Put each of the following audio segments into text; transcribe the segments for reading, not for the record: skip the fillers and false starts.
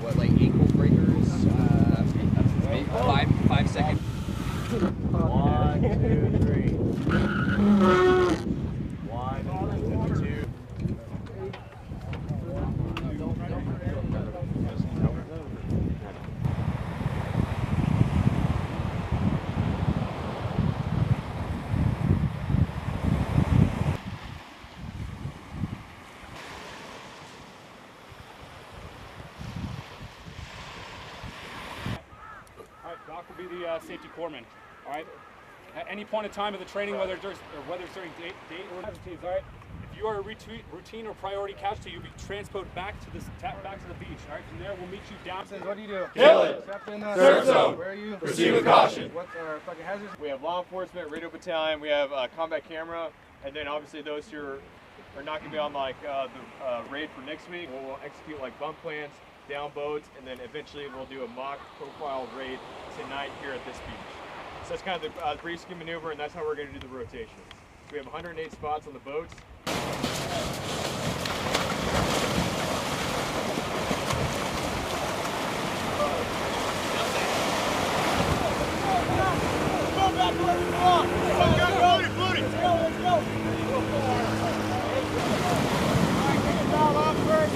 What, like ankle breakers? Maybe 5 seconds. 1, 2, 3. 1, 2. Doc will be the safety corpsman. All right. At any point in time of the training, whether it's during date or routines, all right. If you are a routine or priority casualty, you'll be transported back to the beach. All right. From there, we'll meet you down. What do you do? Kill it. Surf zone. Where are you? Proceed with caution. What's our fucking hazards? We have law enforcement, radio battalion, we have combat camera, and then obviously those who are not going to be on like the raid for next week. We'll execute like bump plans, down boats, and then eventually we'll do a mock profile raid tonight here at this beach. So that's kind of the brief ski maneuver, and that's how we're going to do the rotation. So we have 108 spots on the boats. Go back to where we belong. Let's go. Let's go. All right, take it down off first.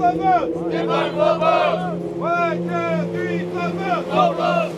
Stand by, flow boats! 1, 2, 3, flow boats! Flow boats!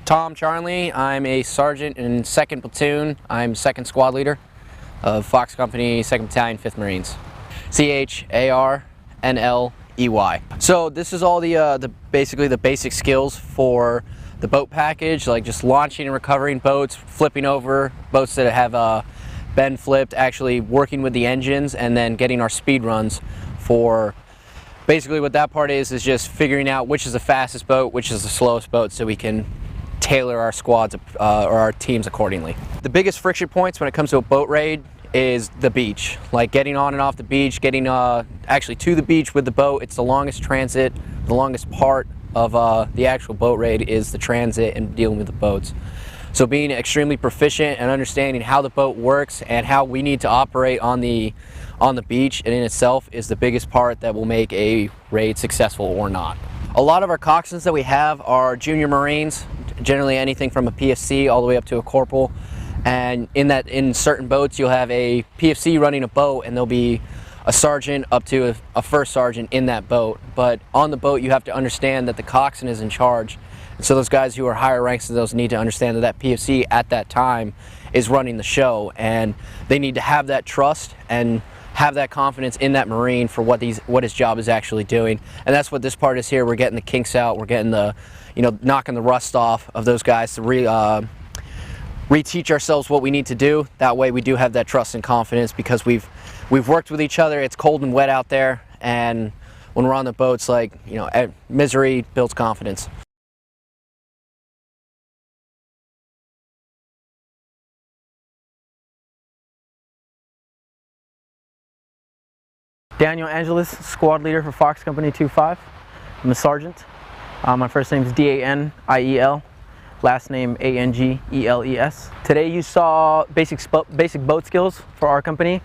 Tom Charnley. I'm a sergeant in 2nd Platoon. I'm 2nd Squad Leader of Fox Company, 2nd Battalion, 5th Marines. Charnley. So this is all the basically the basic skills for the boat package, like just launching and recovering boats, flipping over boats that have been flipped, actually working with the engines, and then getting our speed runs for. Basically what that part is just figuring out which is the fastest boat, which is the slowest boat, so we can tailor our squads or our teams accordingly. The biggest friction points when it comes to a boat raid is the beach, like getting on and off the beach, getting actually to the beach with the boat. It's the longest transit, the longest part of the actual boat raid is the transit and dealing with the boats. So being extremely proficient and understanding how the boat works and how we need to operate on the beach and in itself is the biggest part that will make a raid successful or not. A lot of our coxswains that we have are junior Marines, generally anything from a PFC all the way up to a corporal. And in certain boats you'll have a PFC running a boat and there'll be a sergeant up to a first sergeant in that boat. But on the boat you have to understand that the coxswain is in charge. And so those guys who are higher ranks than those need to understand that that PFC at that time is running the show, and they need to have that trust and have that confidence in that Marine for what his job is actually doing. And that's what this part is here. We're getting the kinks out, we're getting the, knocking the rust off of those guys to reteach ourselves what we need to do. That way we do have that trust and confidence because we've worked with each other. It's cold and wet out there, and when we're on the boats, like, misery builds confidence. Daniel Angeles, squad leader for Fox Company 25. I'm a sergeant. My first name is D-A-N-I-E-L, last name A-N-G-E-L-E-S. Today you saw basic boat skills for our company,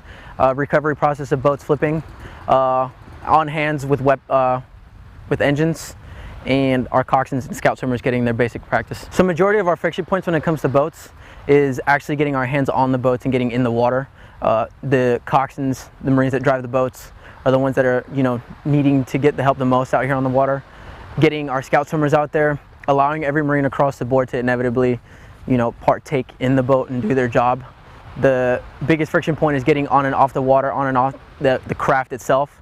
recovery process of boats flipping, on hands with engines, and our coxswains and scout swimmers getting their basic practice. So majority of our friction points when it comes to boats is actually getting our hands on the boats and getting in the water. The coxswains, the Marines that drive the boats, are the ones that are, needing to get the help the most out here on the water. Getting our scout swimmers out there, allowing every Marine across the board to inevitably, partake in the boat and do their job. The biggest friction point is getting on and off the water, on and off the craft itself,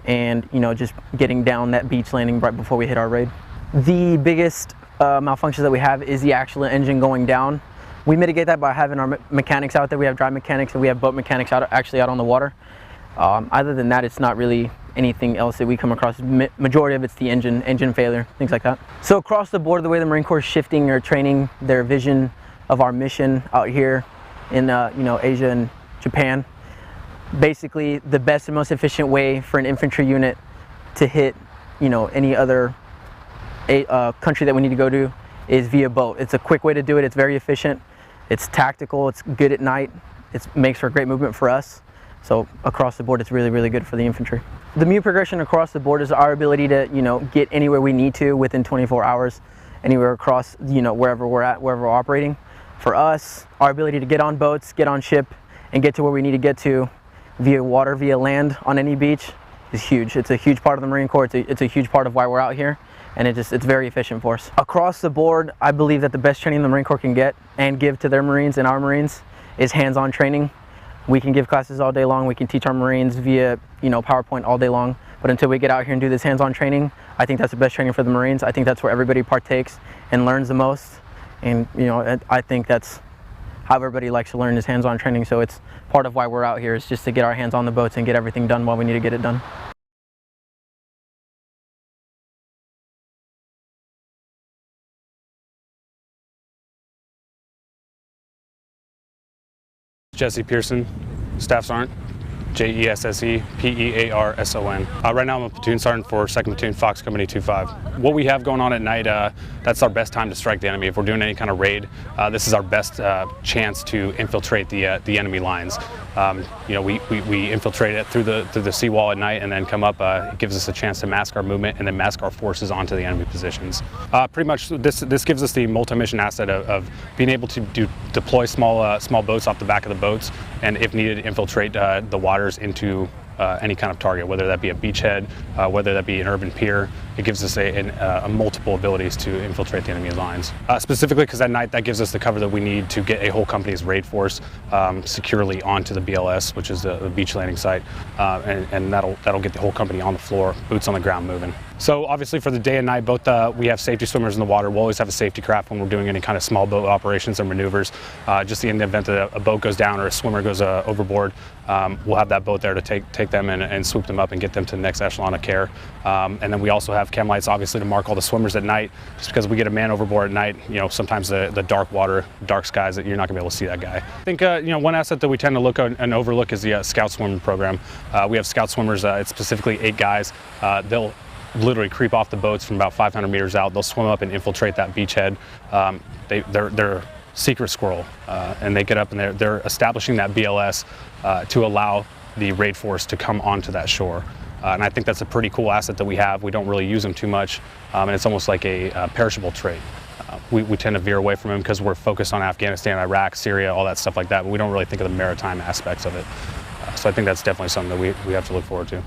and, just getting down that beach landing right before we hit our raid. The biggest malfunction that we have is the actual engine going down. We mitigate that by having our mechanics out there. We have dry mechanics and we have boat mechanics actually out on the water. Other than that, it's not really anything else that we come across. Majority of it's the engine failure, things like that. So across the board, the way the Marine Corps is shifting or training their vision of our mission out here in Asia and Japan, basically the best and most efficient way for an infantry unit to hit any other country that we need to go to is via boat. It's a quick way to do it. It's very efficient. It's tactical. It's good at night. It makes for great movement for us. So across the board, it's really, really good for the infantry. The MEU progression across the board is our ability to, get anywhere we need to within 24 hours, anywhere across, wherever we're at, wherever we're operating. For us, our ability to get on boats, get on ship, and get to where we need to get to via water, via land, on any beach is huge. It's a huge part of the Marine Corps. It's a huge part of why we're out here, and it's very efficient for us. Across the board, I believe that the best training the Marine Corps can get and give to their Marines and our Marines is hands-on training. We can give classes all day long. We can teach our Marines via, PowerPoint all day long. But until we get out here and do this hands-on training, I think that's the best training for the Marines. I think that's where everybody partakes and learns the most. And, I think that's how everybody likes to learn is hands-on training. So it's part of why we're out here is just to get our hands on the boats and get everything done while we need to get it done. Jesse Pearson, Staff Sgt, J-E-S-S-E-P-E-A-R-S-O-N. Right now I'm a platoon sergeant for 2nd Platoon Fox Company 25. What we have going on at night, that's our best time to strike the enemy. If we're doing any kind of raid, this is our best chance to infiltrate the enemy lines. We infiltrate it through the seawall at night and then come up. It gives us a chance to mask our movement and then mask our forces onto the enemy positions. Pretty much this gives us the multi-mission asset of being able to deploy small boats off the back of the boats, and if needed, infiltrate the waters into any kind of target, whether that be a beachhead, whether that be an urban pier. It gives us a multiple abilities to infiltrate the enemy lines. Specifically because at night that gives us the cover that we need to get a whole company's raid force securely onto the BLS, which is the beach landing site, and that'll get the whole company on the floor, boots on the ground moving. So obviously for the day and night, both we have safety swimmers in the water. We'll always have a safety craft when we're doing any kind of small boat operations or maneuvers. Just in the event that a boat goes down or a swimmer goes overboard, we'll have that boat there to take them and swoop them up and get them to the next echelon of care. And then we also have chem lights, obviously, to mark all the swimmers at night. Just because we get a man overboard at night, sometimes the dark water, dark skies, that you're not gonna be able to see that guy. I think one asset that we tend to look at and overlook is the scout swim program. We have scout swimmers. It's specifically 8 guys. They'll literally creep off the boats from about 500 meters out. They'll swim up and infiltrate that beachhead. They're secret squirrel, and they get up and they're establishing that BLS to allow the raid force to come onto that shore. And I think that's a pretty cool asset that we have. We don't really use them too much, and it's almost like a perishable trait. We tend to veer away from them because we're focused on Afghanistan, Iraq, Syria, all that stuff like that, but we don't really think of the maritime aspects of it. So I think that's definitely something that we have to look forward to.